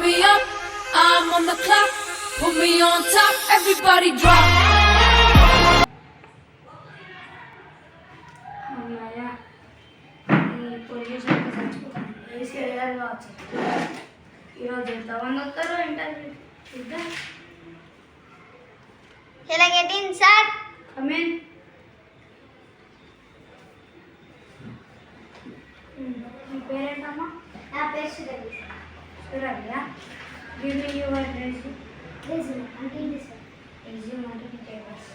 me up, I'm on the clock. Put me on top, everybody drop. అమ్మయ్యా, ఈ పొల్యూషన్కి చచ్చిపోతాను. AC వేయాలి కావచ్చు. ఈరోజు ఎంతమంది వస్తారో ఇంటర్వ్యూ చూద్దాం. Shall I get in, sir? Come in. మీ పేరేంటమ్మా? నా పేరు సురభి. సురభియా? Give me your resume. Resume. అంటే ఏంటి సార్? రెజ్యూమ్ అంటే మీ papers.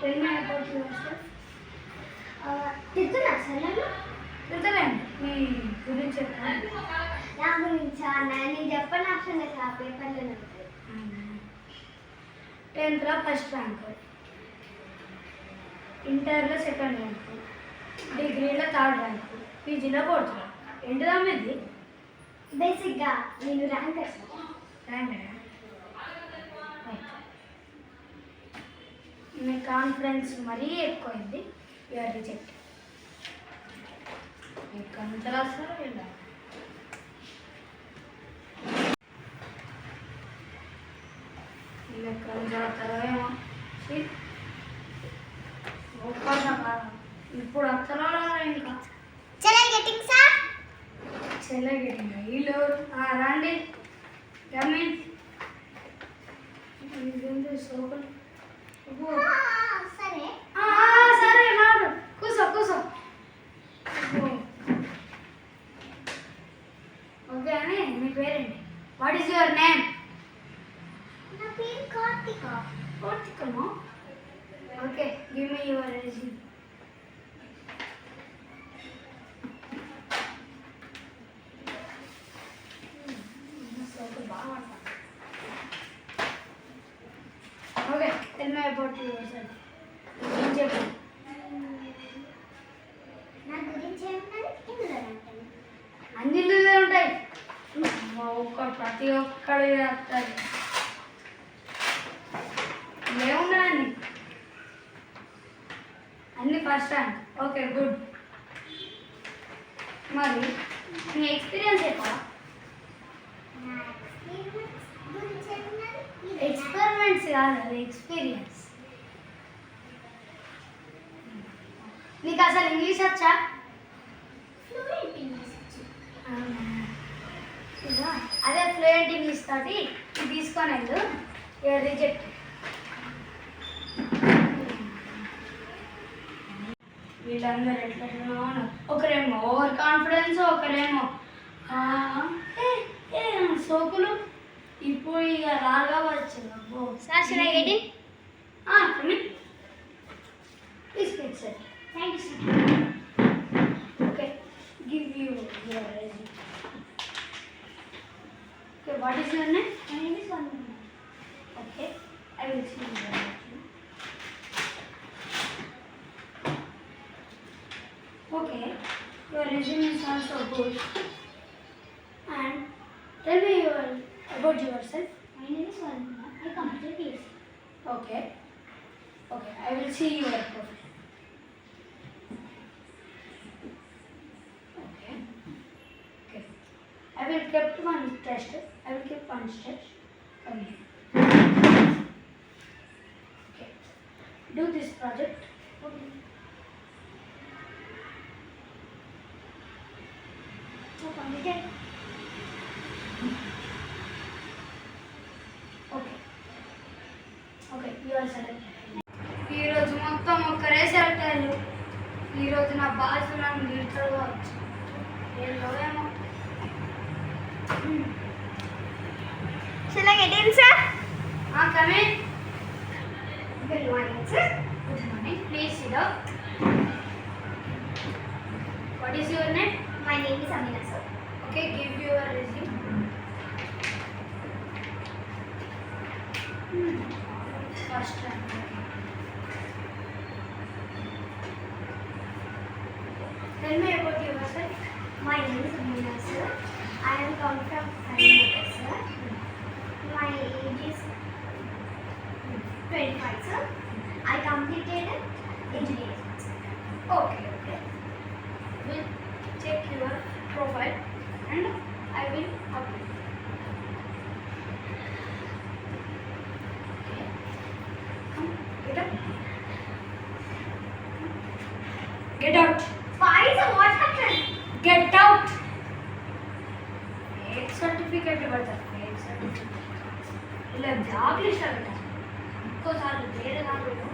Tell me about yourself. తిరుగుతున్నా సార్ నన్ను? తెలుసలేండి మీ గురించి చెప్పండి. నా గురించి నేను చెప్పని అవసరం లేదు సార్, పేపర్లోనే ఉంటుంది. 10th ఫస్ట్ ర్యాంక్, ఇంటర్లో సెకండ్ ర్యాంక్, డిగ్రీలో థర్డ్ ర్యాంక్, పీజీలో ఫోర్త్ ర్యాంక్. ఏంటిదమ్మా ఇది? బేసిక్గా నేను ర్యాంకర్ సార్. ర్యాంక్ మీ కాన్ఫిడెన్స్ మరీ ఎక్కువైంది. You are reject. ఎక్కడ నుంచి రాస్తారో ఇలా ఎక్కడ నుంచి రాస్తారో ఏమో. ఇప్పుడు వస్తారో రారా ఇంకా. Shall I get in, sir? చెల్లగెట్టింది వీళ్ళు రండి. గమీన్ సోకులు. సరే. సరే నాడు కూసో కూసో. ఓకే అని మీ పేరేంటి? What is your name? నా పేరు కార్తిక. కార్తికమా? Okay, give me your resume. Okay, tell me about yourself. ఏం చెప్పు. నా గురించి ఏమన్నది? ఇందులో రాంటాను. అన్ని ఇల్లులే ఉంటాయి. ప్రతి ఒక్కడు చేస్తారు. ఏమున్నాయని అన్ని ఫస్ట్ ర్యాంక్. Okay, good. మరి మీ ఎక్స్పీరియన్స్ చెప్పా? నా ఎక్స్పీరియన్స్ గురించి ఏమన్నది? ఎక్స్పెరిమెంట్స్ కాదు, అది ఎక్స్పీరియన్స్. నీకు అసలు ఇంగ్లీష్ వచ్చా? ఫ్లూయెంట్ ఇంగ్లీష్ వచ్చు. అదే ఫ్లూయెంట్ ఇంగ్లీష్ తోటి ఇది తీసుకొని వెళ్ళు. You are reject. వీళ్ళందరూ ఎట్లా ఒకరేమో ఓవర్ కాన్ఫిడెన్స్, ఒకరేమో సోకులు. ఇప్పుడు ఇక రాగా వచ్చింది. అబ్బో. Sir, shall I get in? Please get set. Thank you, sir. Okay, give you your resume. Okay, what is your name? My name is Vandana. Okay, I will see your resume. Okay, your resume is also good. And tell me about yourself. My name is Vandana. I completed PhD. Okay, okay, I will see your profile. Okay, okay, I will keep one test. I will keep one test. Come here. Okay, do this project. Okay. So completed. Okay, okay, you are selected. ఈరోజు మొత్తం ఒక్కరే select అయ్యారు. ఈరోజు నా boss నన్ను తిడతాడు కావచ్చు. ఏమో. Shall I get in, sir? Come in. Good morning, sir. Good morning. Please sit down. What is your name? My name is Amina, sir. Okay, give your resume. First rank. Tell me about yourself. My name is Amina, sir. I am come from Karnataka, sir. My age is 25, sir. I completed engineering. Okay, okay. will check your profile and I will update. Okay. Come, get up. Get out. Why sir? What happened? Get out. Fake certificate ఇవ్వడతారు. Fake certificate. ఇలా job list అంట. ఇంకోసారి వేరే దాంట్లో